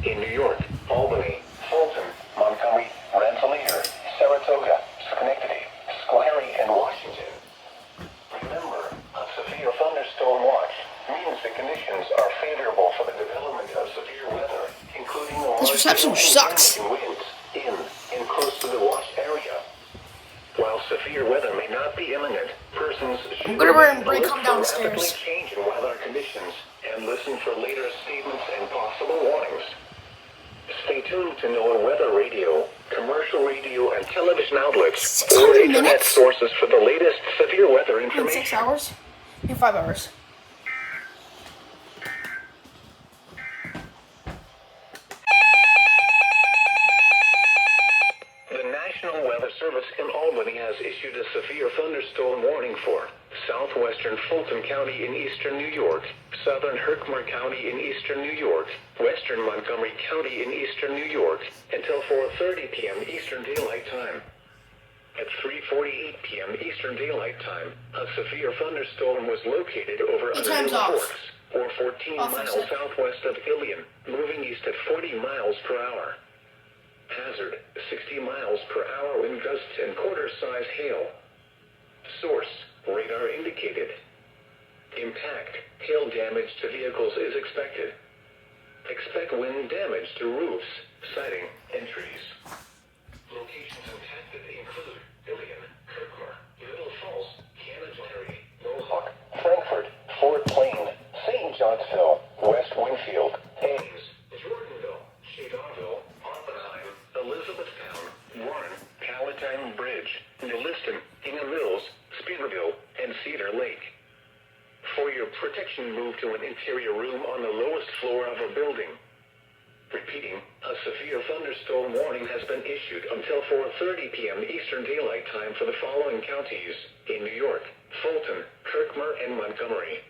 in New York, Albany, Fulton, Montgomery, Rensselaer, Saratoga, Schenectady, Squire, and Washington. Remember, a severe thunderstorm watch means the conditions are favorable for the development of severe weather, including the This reception sucks. winds in and close to the watch area. While severe weather may not be imminent, persons should come downstairs. rapidly change in weather conditions and listen for later statements and possible warnings. Stay tuned to NOAA weather radio, commercial radio, and television outlets 600 or internet minutes? sources for the latest severe weather In information. 6 hours? In 5 hours. The National Weather Service in Albany has issued a severe thunderstorm warning for southwestern Fulton County in eastern New York, southern Herkimer County in eastern New York, western Montgomery County in eastern New York, until 4:30 p.m. Eastern Daylight Time. At 3:48 p.m. Eastern Daylight Time, a severe thunderstorm was located over time's Underhill off. Forks, or 14 miles southwest of Ilion, moving east at 40 miles per hour. Hazard, 60 miles per hour wind gusts and quarter-size hail. Source, radar indicated. Impact, hail damage to vehicles is expected. Expect wind damage to roofs, siding, and trees. Locations impacted include Ilion, Herkimer, Little Falls, Canterbury, Mohawk, Frankfort, Fort Plain, St. Johnsville, West Winfield, Ames, Jordanville, Shadowville, Oppenheim, Elizabethtown, Warren, Palatine Bridge, Lewiston, Hingham Mills, Speederville, and Cedar Lake. For your protection, move to an interior room on the lowest floor of a building. Repeating, a severe thunderstorm warning has been issued until 4:30 p.m. Eastern Daylight Time for the following counties in New York, Fulton, Herkimer, and Montgomery.